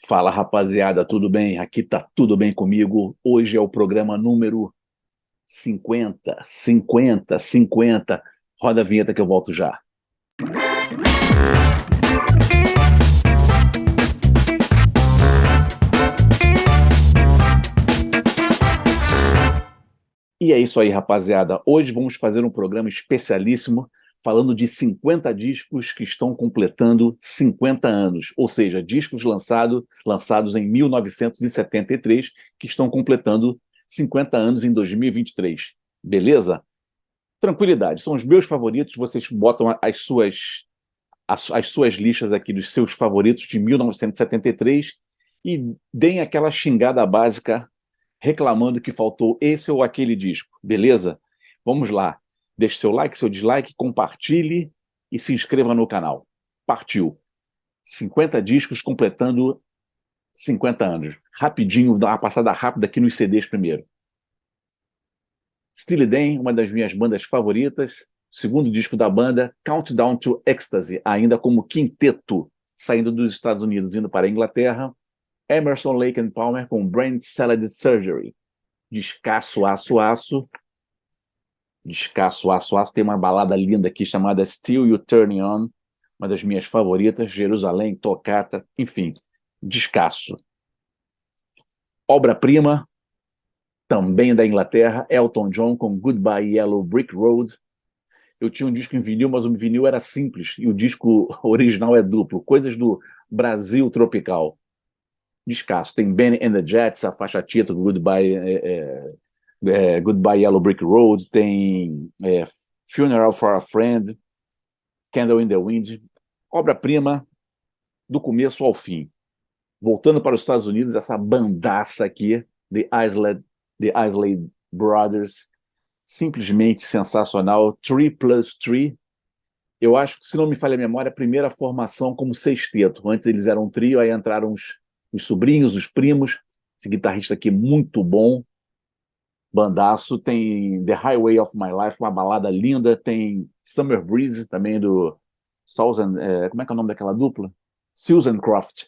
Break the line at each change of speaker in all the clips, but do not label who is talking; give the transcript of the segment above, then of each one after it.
Fala, rapaziada, tudo bem? Aqui tá tudo bem comigo. Hoje é o programa número 50. Roda a vinheta que eu volto já. E é isso aí, rapaziada. Hoje vamos fazer um programa especialíssimo falando de 50 discos que estão completando 50 anos, ou seja, discos lançados em 1973 que estão completando 50 anos em 2023. Beleza? Tranquilidade, são os meus favoritos, vocês botam as suas listas aqui dos seus favoritos de 1973 e deem aquela xingada básica reclamando que faltou esse ou aquele disco, beleza? Vamos lá, deixe seu like, seu dislike, compartilhe e se inscreva no canal. Partiu! 50 discos completando 50 anos. Rapidinho, dá uma passada rápida aqui nos CDs primeiro. Steely Dan, uma das minhas bandas favoritas, segundo disco da banda, Countdown to Ecstasy, ainda como quinteto, saindo dos Estados Unidos, indo para a Inglaterra. Emerson, Lake and Palmer com Brain Salad Surgery. Descasso, aço, aço. Descasso, aço, aço. Tem uma balada linda aqui chamada Still You Turning On, uma das minhas favoritas, Jerusalém, Tocata, enfim, descasso. Obra-prima, também da Inglaterra, Elton John com Goodbye Yellow Brick Road. Eu tinha um disco em vinil, mas o vinil era simples e o disco original é duplo. Coisas do Brasil tropical. Descasso. Tem Benny and the Jets, a faixa título Goodbye Yellow Brick Road. Tem Funeral for a Friend, Candle in the Wind. Obra-prima do começo ao fim. Voltando para os Estados Unidos, essa bandaça aqui, The Isley Brothers, simplesmente sensacional. 3+3, eu acho que, se não me falha a memória, a primeira formação como sexteto. Antes eles eram um trio, aí entraram os sobrinhos, os primos. Esse guitarrista aqui muito bom, bandaço. Tem The Highway of My Life, uma balada linda. Tem Summer Breeze, também do Susan, como é que é o nome daquela dupla? Susan Croft.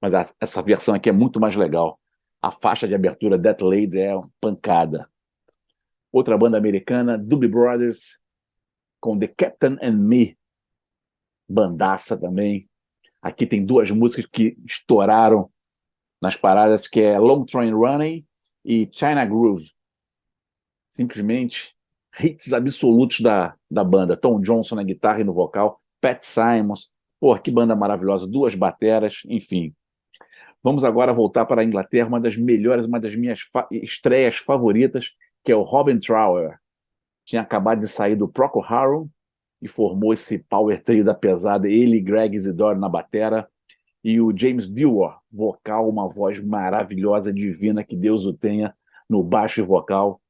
Mas essa versão aqui é muito mais legal. A faixa de abertura, That Lady, é uma pancada. Outra banda americana, Doobie Brothers, com The Captain and Me. Bandaça também. Aqui tem duas músicas que estouraram nas paradas, que é Long Train Running e China Groove. Simplesmente hits absolutos da banda. Tom Johnson na guitarra e no vocal, Pat Simons. Pô, que banda maravilhosa. Duas bateras, enfim. Vamos agora voltar para a Inglaterra, uma das melhores, uma das minhas estreias favoritas, que é o Robin Trower. Tinha acabado de sair do Procol Harum e formou esse power trio da pesada, ele e Greg Isidore na batera, e o James Dewar, vocal, uma voz maravilhosa, divina, que Deus o tenha, no baixo e vocal.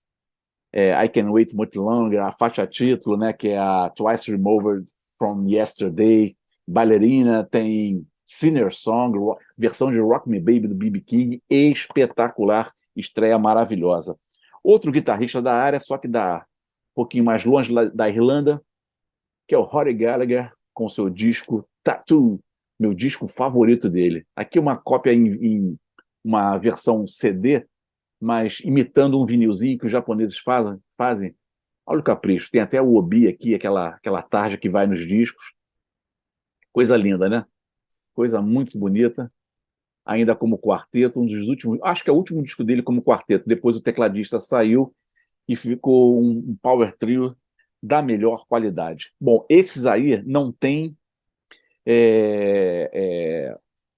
I Can't Wait Much Longer, a faixa título, né, que é a Twice Removed from Yesterday. Ballerina, tem Sinner Song, versão de Rock Me Baby do B.B. King, espetacular, estreia maravilhosa. Outro guitarrista da área, só que um pouquinho mais longe da Irlanda, que é o Rory Gallagher, com seu disco Tattoo, meu disco favorito dele. Aqui uma cópia em uma versão CD, mas imitando um vinilzinho que os japoneses fazem. Olha o capricho, tem até o obi aqui, aquela tarja que vai nos discos. Coisa linda, né? Coisa muito bonita. Ainda como quarteto, um dos últimos, acho que é o último disco dele como quarteto. Depois o tecladista saiu e ficou um power trio da melhor qualidade. Bom, esses aí não tem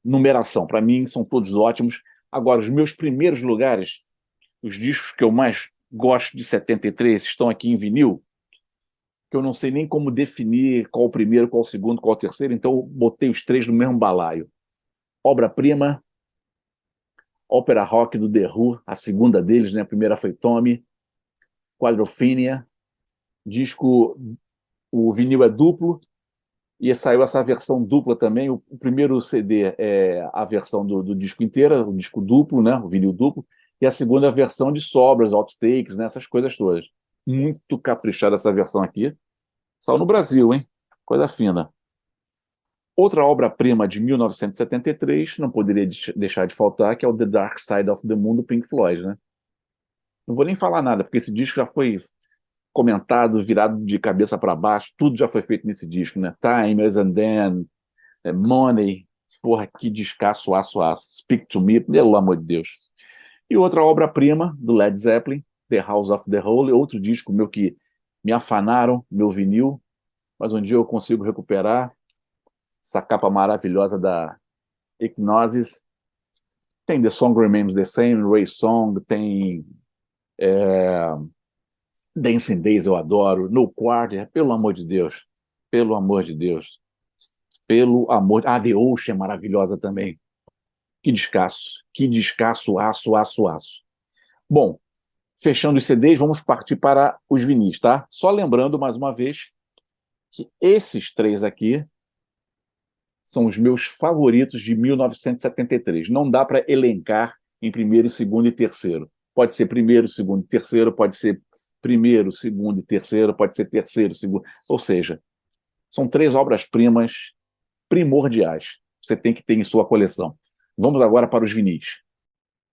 numeração. Para mim, são todos ótimos. Agora, os meus primeiros lugares, os discos que eu mais gosto de 73, estão aqui em vinil, que eu não sei nem como definir qual o primeiro, qual o segundo, qual o terceiro, então eu botei os três no mesmo balaio. Obra-prima, ópera rock do The Who, a segunda deles, né? A primeira foi Tommy, Quadrophenia, disco, o vinil é duplo, e saiu essa versão dupla também. O primeiro CD é a versão do disco inteiro, o disco duplo, né? O vinil duplo, e a segunda é a versão de sobras, outtakes, né? Essas coisas todas. Muito caprichada essa versão aqui. Só no Brasil, hein? Coisa fina. Outra obra-prima de 1973, não poderia deixar de faltar, que é o The Dark Side of the Moon, do Pink Floyd, né? Não vou nem falar nada, porque esse disco já foi comentado, virado de cabeça para baixo, tudo já foi feito nesse disco, né? Time, As and Then, Money, porra, que descasso, aço, aço. Speak to Me, pelo amor de Deus. E outra obra-prima do Led Zeppelin, The House of the Holy, outro disco meu que me afanaram, meu vinil, mas um dia eu consigo recuperar essa capa maravilhosa da Hipgnosis. Tem The Song Remains the Same, Ray Song, tem Dancing Days, eu adoro, No Quarter, pelo amor de Deus, pelo amor de Deus, pelo amor de... Ah, The Ocean é maravilhosa também. Que descasso, aço, aço, aço. Bom, fechando os CDs, vamos partir para os vinis, tá? Só lembrando, mais uma vez, que esses três aqui são os meus favoritos de 1973. Não dá para elencar em primeiro, segundo e terceiro. Pode ser primeiro, segundo e terceiro, pode ser primeiro, segundo e terceiro, pode ser terceiro, segundo. Ou seja, são três obras-primas primordiais. Você tem que ter em sua coleção. Vamos agora para os vinis.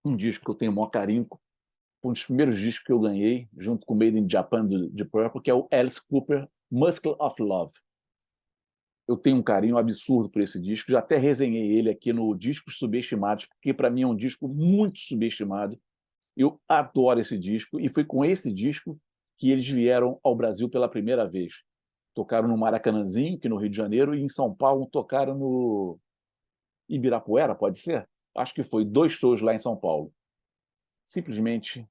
Um disco que eu tenho o maior carinho, um dos primeiros discos que eu ganhei, junto com o Made in Japan de Purple, que é o Alice Cooper, Muscle of Love. Eu tenho um carinho absurdo por esse disco, já até resenhei ele aqui no Discos Subestimados, porque para mim é um disco muito subestimado. Eu adoro esse disco, e foi com esse disco que eles vieram ao Brasil pela primeira vez. Tocaram no Maracanãzinho, aqui no Rio de Janeiro, e em São Paulo tocaram no Ibirapuera, pode ser? Acho que foi 2 shows lá em São Paulo. Simplesmente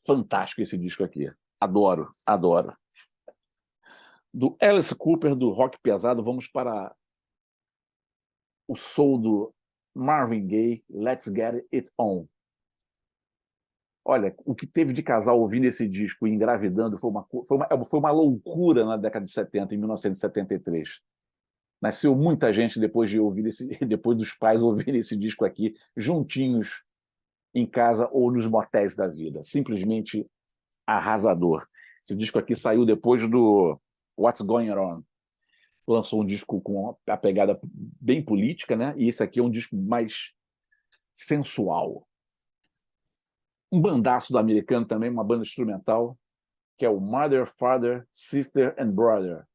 fantástico esse disco aqui. Adoro, adoro. Do Alice Cooper, do rock pesado, vamos para o soul do Marvin Gaye, Let's Get It On. Olha, o que teve de casal ouvindo esse disco e engravidando foi uma loucura na década de 70, em 1973. Nasceu muita gente depois de ouvir depois dos pais ouvirem esse disco aqui, juntinhos em casa ou nos motéis da vida. Simplesmente arrasador. Esse disco aqui saiu depois do What's Going On. Lançou um disco com a pegada bem política, né? E esse aqui é um disco mais sensual. Um bandaço do americano também, uma banda instrumental, que é o Mother, Father, Sister and Brother.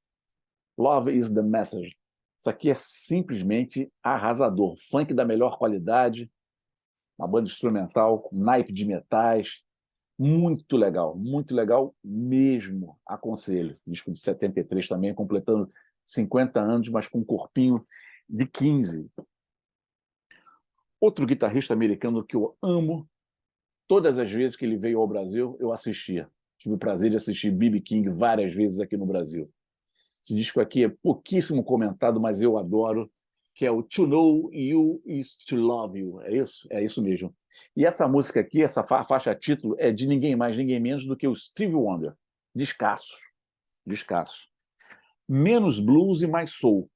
Love is the Message. Isso aqui é simplesmente arrasador. Funk da melhor qualidade, uma banda instrumental com naipe de metais. Muito legal mesmo, aconselho. Disco de 73 também, completando 50 anos, mas com um corpinho de 15. Outro guitarrista americano que eu amo, todas as vezes que ele veio ao Brasil, eu assistia. Tive o prazer de assistir B.B. King várias vezes aqui no Brasil. Esse disco aqui é pouquíssimo comentado, mas eu adoro, que é o To Know You Is To Love You. É isso? É isso mesmo. E essa música aqui, essa faixa título, é de ninguém mais, ninguém menos do que o Stevie Wonder. Descasso. Descasso. Menos blues e mais soul.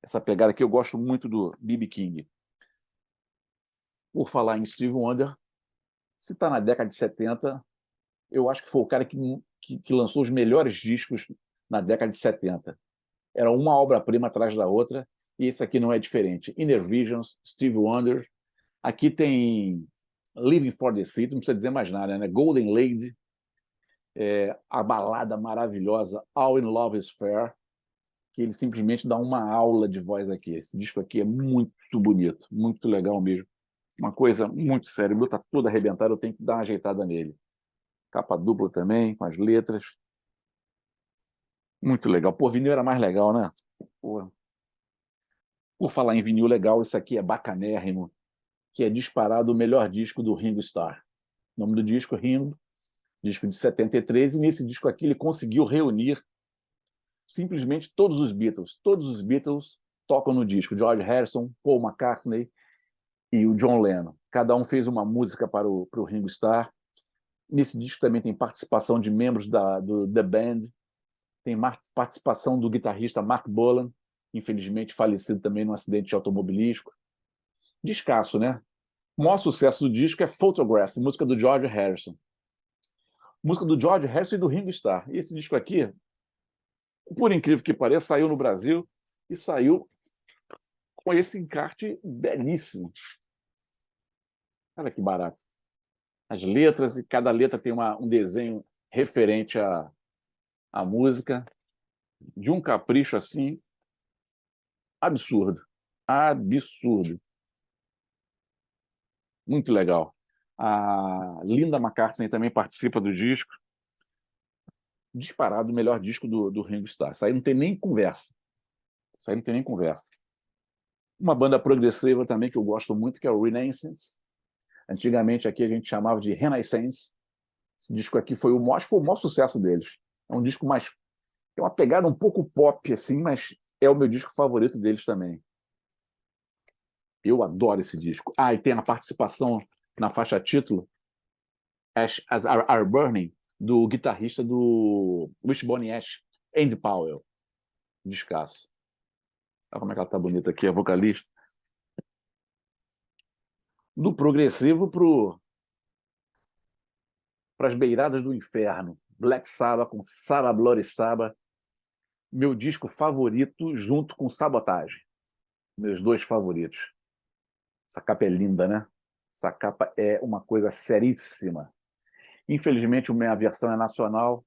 Essa pegada aqui eu gosto muito do B.B. King. Por falar em Stevie Wonder, se está na década de 70, eu acho que foi o cara que lançou os melhores discos na década de 70. Era uma obra-prima atrás da outra, e esse aqui não é diferente. Inner Visions, Stevie Wonder. Aqui tem Living for the City, não precisa dizer mais nada, né? Golden Lady, a balada maravilhosa All in Love is Fair, que ele simplesmente dá uma aula de voz aqui. Esse disco aqui é muito bonito, muito legal mesmo. Uma coisa muito séria. O meu tá todo arrebentado, eu tenho que dar uma ajeitada nele. Capa dupla também, com as letras. Muito legal. Pô, vinil era mais legal, né? Pô. Por falar em vinil legal, isso aqui é bacanérrimo, que é disparado o melhor disco do Ringo Starr. O nome do disco é Ringo, disco de 73, e nesse disco aqui ele conseguiu reunir simplesmente todos os Beatles. Todos os Beatles tocam no disco. George Harrison, Paul McCartney e o John Lennon. Cada um fez uma música para o Ringo Starr. Nesse disco também tem participação de membros do The Band, tem participação do guitarrista Mark Bolan, infelizmente falecido também num acidente automobilístico. Descasso, né? O maior sucesso do disco é Photograph, música do George Harrison. Música do George Harrison e do Ringo Starr. E esse disco aqui, por incrível que pareça, saiu no Brasil e saiu com esse encarte belíssimo. Olha que barato. As letras, e cada letra tem um desenho referente à música, de um capricho assim, absurdo. Absurdo. Muito legal. A Linda McCartney também participa do disco. Disparado o melhor disco do Ringo Starr. Isso aí não tem nem conversa. Isso aí não tem nem conversa. Uma banda progressiva também que eu gosto muito, que é o Renaissance. Antigamente aqui a gente chamava de Renaissance. Esse disco aqui foi acho que foi o maior sucesso deles. É um disco mais... Tem uma pegada um pouco pop, assim, mas é o meu disco favorito deles também. Eu adoro esse disco. Ah, e tem a participação na faixa título, As Are Burning, do guitarrista do Wishbone Ash, Andy Powell. Descasso. Olha como é que ela tá bonita aqui, a vocalista. Do progressivo para as beiradas do inferno. Black Sabbath com Sarah Bloody Sabbath. Meu disco favorito junto com Sabotage. Meus dois favoritos. Essa capa é linda, né? Essa capa é uma coisa seríssima. Infelizmente, a minha versão é nacional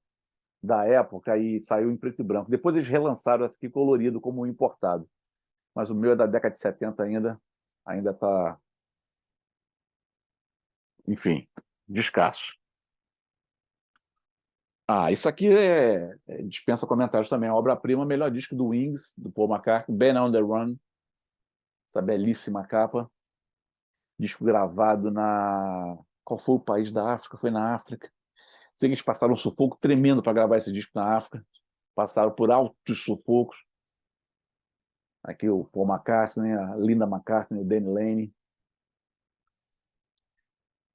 da época e saiu em preto e branco. Depois eles relançaram essa aqui colorido como um importado. Mas o meu é da década de 70 ainda está, enfim, descasso. Ah, isso aqui dispensa comentários também. A obra-prima, melhor disco do Wings, do Paul McCartney, Ben on the Run, essa belíssima capa. Disco gravado na... Qual foi o país da África? Foi na África. Sei que eles passaram um sufoco tremendo para gravar esse disco na África. Passaram por altos sufocos. Aqui o Paul McCartney, a Linda McCartney, o Danny Lane.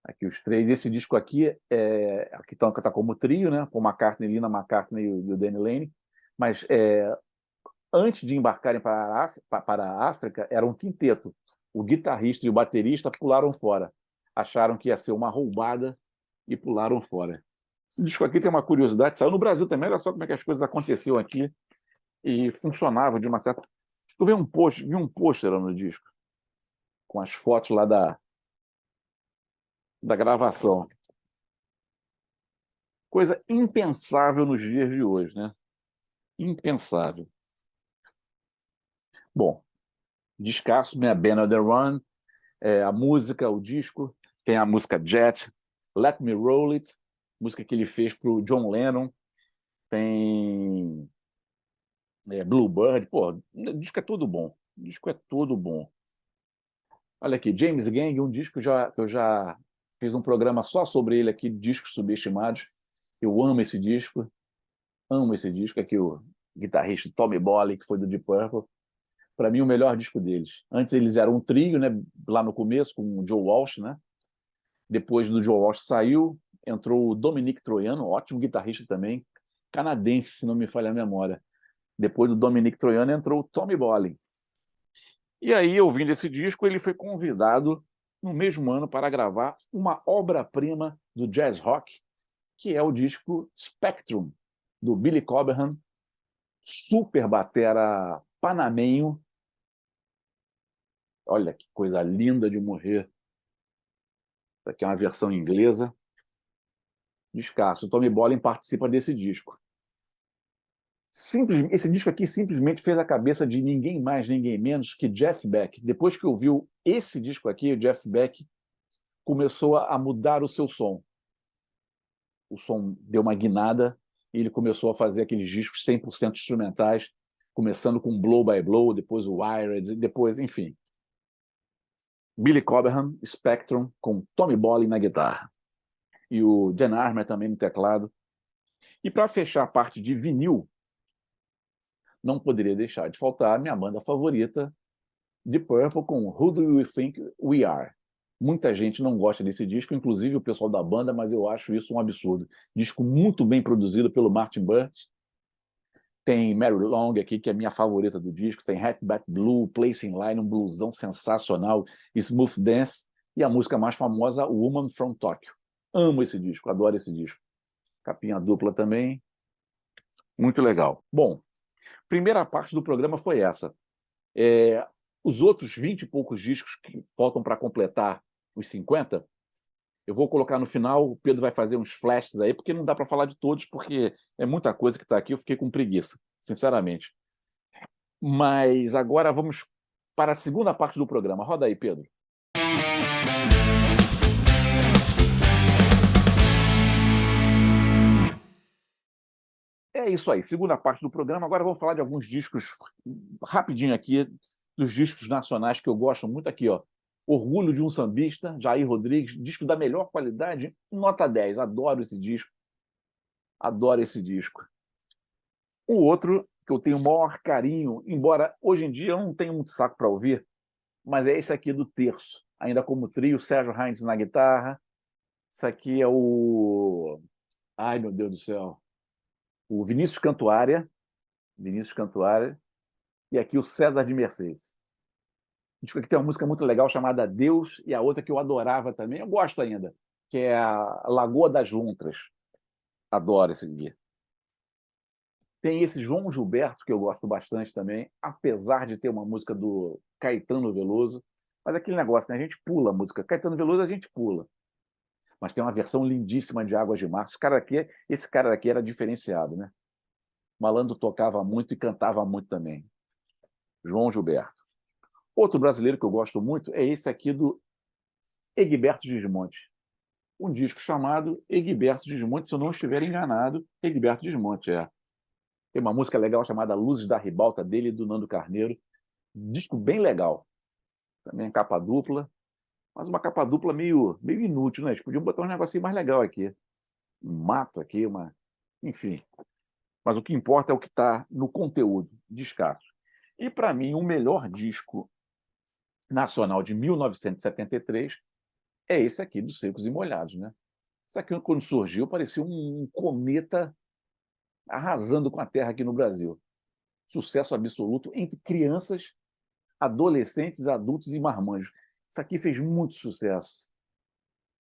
Aqui os três. Esse disco aqui aqui tá como trio, né? Paul McCartney, Linda McCartney e o Danny Lane. Mas antes de embarcarem para a África, era um quinteto. O guitarrista e o baterista pularam fora. Acharam que ia ser uma roubada e pularam fora. Esse disco aqui tem uma curiosidade, saiu no Brasil também, olha só como é que as coisas aconteciam aqui e funcionavam de uma certa... Tu vi um pôster no disco, com as fotos lá da gravação. Coisa impensável nos dias de hoje, né? Impensável. Bom, descasso, minha Ben on the Run, a música, o disco, tem a música Jet, Let Me Roll It, música que ele fez para o John Lennon, tem Bluebird, pô, o disco é tudo bom, o disco é tudo bom. Olha aqui, James Gang, um disco que eu já fiz um programa só sobre ele aqui, discos subestimados. Eu amo esse disco. Aqui o guitarrista Tommy Bolin, que foi do Deep Purple. Para mim, o melhor disco deles. Antes eles eram um trio, né? Lá no começo, com o Joe Walsh, né? Depois do Joe Walsh saiu, entrou o Dominic Troiano, ótimo guitarrista também, canadense, se não me falha a memória. Depois do Dominic Troiano entrou o Tommy Bolin. E aí, ouvindo esse disco, ele foi convidado no mesmo ano para gravar uma obra-prima do jazz rock, que é o disco Spectrum, do Billy Cobham, super batera panamenho. Olha que coisa linda de morrer. Essa aqui é uma versão inglesa. Descasso. O Tommy Bolin participa desse disco. Esse disco aqui simplesmente fez a cabeça de ninguém mais, ninguém menos que Jeff Beck. Depois que ouviu esse disco aqui, o Jeff Beck começou a mudar o seu som. O som deu uma guinada e ele começou a fazer aqueles discos 100% instrumentais, começando com Blow by Blow, depois o Wired, depois, enfim. Billy Cobham, Spectrum, com Tommy Bolin na guitarra. E o Dan Armour também no teclado. E para fechar a parte de vinil, não poderia deixar de faltar a minha banda favorita, Deep Purple, com Who Do You Think We Are? Muita gente não gosta desse disco, inclusive o pessoal da banda, mas eu acho isso um absurdo. Disco muito bem produzido pelo Martin Burt. Tem Mary Long aqui, que é a minha favorita do disco. Tem Hatback Blue, Place in Line, um blusão sensacional, Smooth Dance, e a música mais famosa, Woman from Tokyo. Amo esse disco, adoro esse disco. Capinha dupla também. Muito legal. Bom, Primeira parte do programa foi essa. Os outros 20 e poucos discos que faltam para completar os 50, eu vou colocar no final, o Pedro vai fazer uns flashes aí, porque não dá para falar de todos, porque é muita coisa que está aqui, eu fiquei com preguiça, sinceramente. Mas agora vamos para a segunda parte do programa. Roda aí, Pedro. É isso aí, segunda parte do programa. Agora vamos falar de alguns discos rapidinho aqui, dos discos nacionais que eu gosto muito aqui, ó. Orgulho de um Sambista, Jair Rodrigues, disco da melhor qualidade, nota 10. Adoro esse disco. Adoro esse disco. O outro que eu tenho o maior carinho, embora hoje em dia eu não tenho muito saco para ouvir, mas é esse aqui do Terço, ainda como trio, Sérgio Heinz na guitarra. Isso aqui é o... Ai, meu Deus do céu. O Vinícius Cantuária, e aqui o César de Mercedes. Disco aqui tem uma música muito legal chamada Deus, e a outra que eu adorava também, eu gosto ainda, que é a Lagoa das Lontras. Adoro esse guia. Tem esse João Gilberto, que eu gosto bastante também, apesar de ter uma música do Caetano Veloso. Mas aquele negócio, né? A gente pula a música. Caetano Veloso a gente pula. Mas tem uma versão lindíssima de Águas de Março. Esse cara aqui era diferenciado, né? Malandro tocava muito e cantava muito também. João Gilberto. Outro brasileiro que eu gosto muito é esse aqui do Egberto Gismonti. Um disco chamado Egberto Gismonti, se eu não estiver enganado, Egberto Gismonti, é. Tem uma música legal chamada Luzes da Ribalta, dele e do Nando Carneiro. Disco bem legal. Também capa dupla, mas uma capa dupla meio inútil, né? Eles podiam botar um negocinho mais legal aqui. Um mato aqui, enfim. Mas o que importa é o que está no conteúdo, descasso. E, para mim, o melhor disco nacional de 1973 é esse aqui, dos Secos e Molhados, né? Isso aqui, quando surgiu, parecia um cometa arrasando com a terra aqui no Brasil. Sucesso absoluto entre crianças, adolescentes, adultos e marmanjos. Isso aqui fez muito sucesso.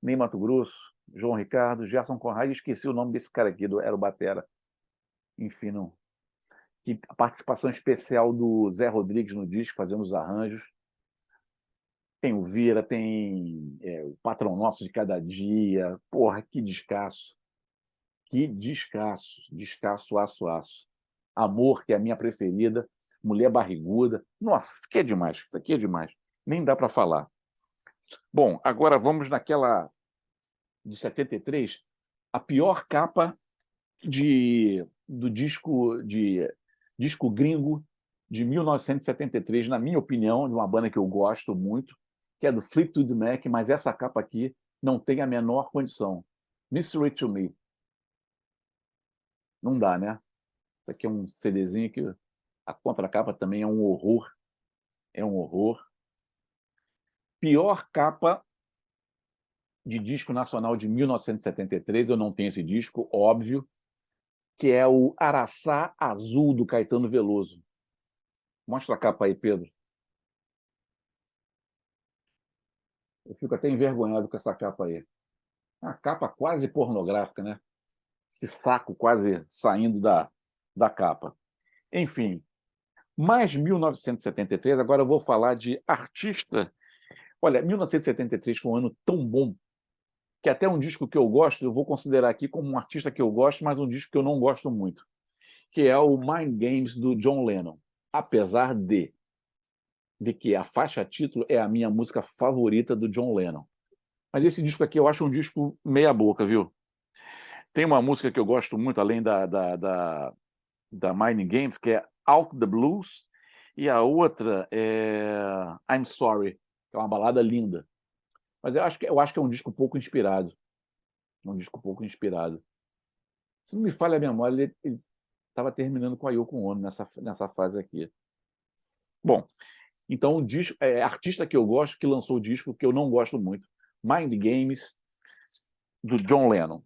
Ney Matogrosso, João Ricardo, Gerson Conrad, esqueci o nome desse cara aqui, era o batera. Enfim, não. E a participação especial do Zé Rodrigues no disco, fazendo os arranjos. Tem o Vira, tem o Patrão Nosso de Cada Dia. Porra, que descasso. Que descasso. Descasso, aço, aço. Amor, que é a minha preferida. Mulher Barriguda. Nossa, que é demais. Isso aqui é demais. Nem dá para falar. Bom, agora vamos naquela de 73, a pior capa do disco gringo de 1973, na minha opinião, de uma banda que eu gosto muito, que é do Fleetwood Mac, mas essa capa aqui não tem a menor condição. Mystery to Me. Não dá, né? Isso aqui é um CDzinho que a contracapa também é um horror. É um horror. Pior capa de disco nacional de 1973, eu não tenho esse disco, óbvio, que é o Araçá Azul, do Caetano Veloso. Mostra a capa aí, Pedro. Eu fico até envergonhado com essa capa aí. Uma capa quase pornográfica, né? Esse saco quase saindo da capa. Enfim, mais 1973, agora eu vou falar de artista. Olha, 1973 foi um ano tão bom que até um disco que eu gosto, eu vou considerar aqui como um artista que eu gosto, mas um disco que eu não gosto muito, que é o Mind Games, do John Lennon. Apesar de que a faixa título é a minha música favorita do John Lennon. Mas esse disco aqui eu acho um disco meia boca, viu? Tem uma música que eu gosto muito, além da Mind Games, que é Out the Blues, e a outra é I'm Sorry, que é uma balada linda. Mas eu acho que é um disco pouco inspirado. Um disco pouco inspirado. Se não me falha a memória, ele estava terminando com a Yoko Ono nessa fase aqui. Bom, então, artista que eu gosto, que lançou o disco que eu não gosto muito, Mind Games, do John Lennon.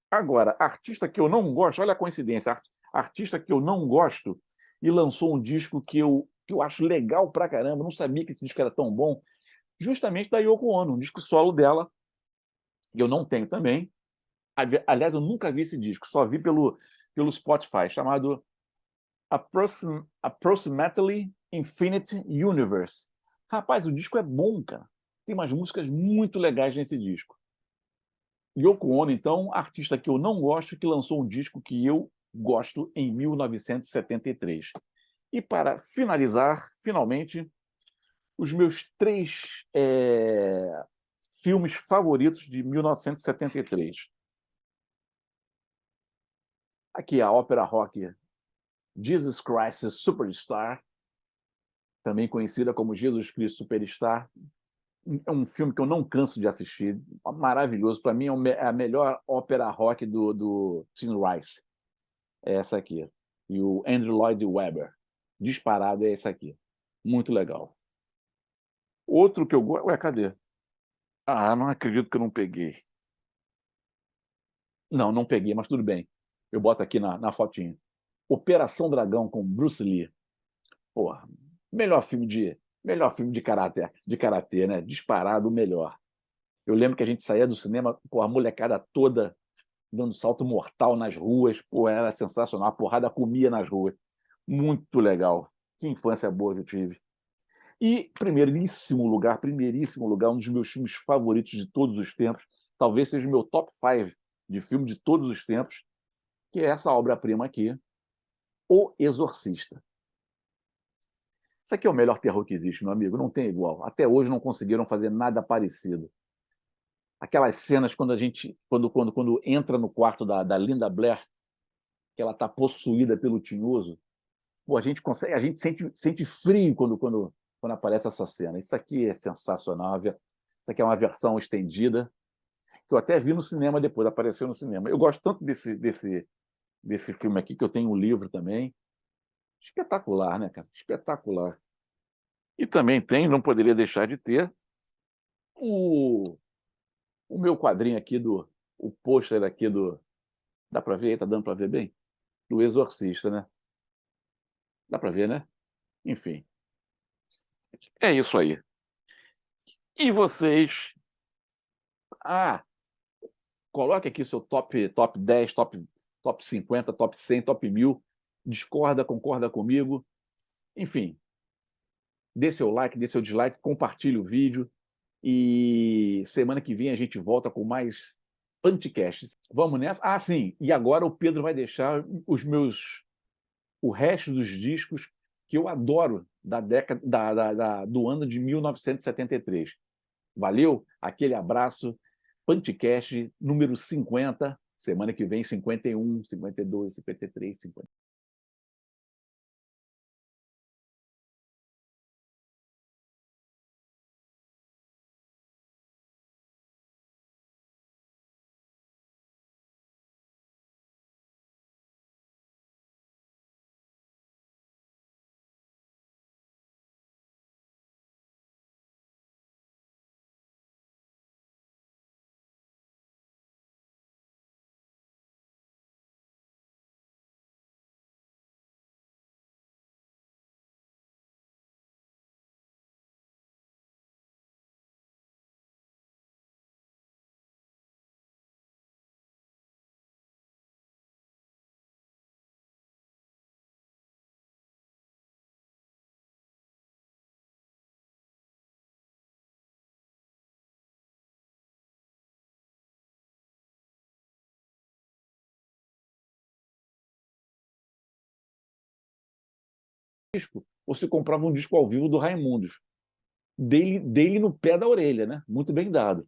Agora, artista que eu não gosto, olha a coincidência, artista que eu não gosto e lançou um disco que eu acho legal pra caramba, não sabia que esse disco era tão bom, justamente da Yoko Ono, um disco solo dela, que eu não tenho também. Aliás, eu nunca vi esse disco, só vi pelo Spotify, chamado Approximately Infinite Universe. Rapaz, o disco é bom, cara. Tem umas músicas muito legais nesse disco. Yoko Ono, então, artista que eu não gosto, que lançou um disco que eu gosto em 1973. E para finalizar, finalmente, os meus três filmes favoritos de 1973. Aqui a ópera rock Jesus Christ Superstar, também conhecida como Jesus Cristo Superstar. É um filme que eu não canso de assistir, maravilhoso. Para mim é a melhor ópera rock do Tim Rice. É essa aqui. E o Andrew Lloyd Webber. Disparado é esse aqui. Muito legal. Outro que eu gosto... Ué, cadê? Ah, não acredito que eu não peguei. Não, não peguei, mas tudo bem. Eu boto aqui na fotinha. Operação Dragão com Bruce Lee. Porra, melhor filme de karatê, né? Disparado o melhor. Eu lembro que a gente saía do cinema com a molecada toda dando salto mortal nas ruas. Pô, era sensacional. A porrada comia nas ruas. Muito legal. Que infância boa que eu tive. E primeiríssimo lugar, um dos meus filmes favoritos de todos os tempos, talvez seja o meu top 5 de filme de todos os tempos, que é essa obra-prima aqui, O Exorcista. Isso aqui é o melhor terror que existe, meu amigo, não tem igual. Até hoje não conseguiram fazer nada parecido. Aquelas cenas quando entra no quarto da Linda Blair, que ela está possuída pelo tinhoso, pô, a gente sente frio quando aparece essa cena. Isso aqui é sensacional. Isso aqui é uma versão estendida, que eu até vi no cinema depois, apareceu no cinema. Eu gosto tanto desse filme aqui, que eu tenho um livro também. Espetacular, né, cara? Espetacular. E também tem, não poderia deixar de ter, o, o meu quadrinho aqui, o pôster aqui do... Dá para ver aí? Tá dando para ver bem? Do Exorcista, né? Dá para ver, né? Enfim, é isso aí. E vocês? Ah, coloque aqui seu top 10, top 50, top 100, top 1000. Discorda, concorda comigo. Enfim, dê seu like, dê seu dislike, compartilhe o vídeo. E semana que vem a gente volta com mais Anticasts. Vamos nessa? Ah, sim. E agora o Pedro vai deixar o resto dos discos que eu adoro da década do ano de 1973. Valeu? Aquele abraço. Anticast número 50. Semana que vem, 51, 52, 53, 50. Ou se comprava um disco ao vivo do Raimundos. Dele no pé da orelha, né? Muito bem dado.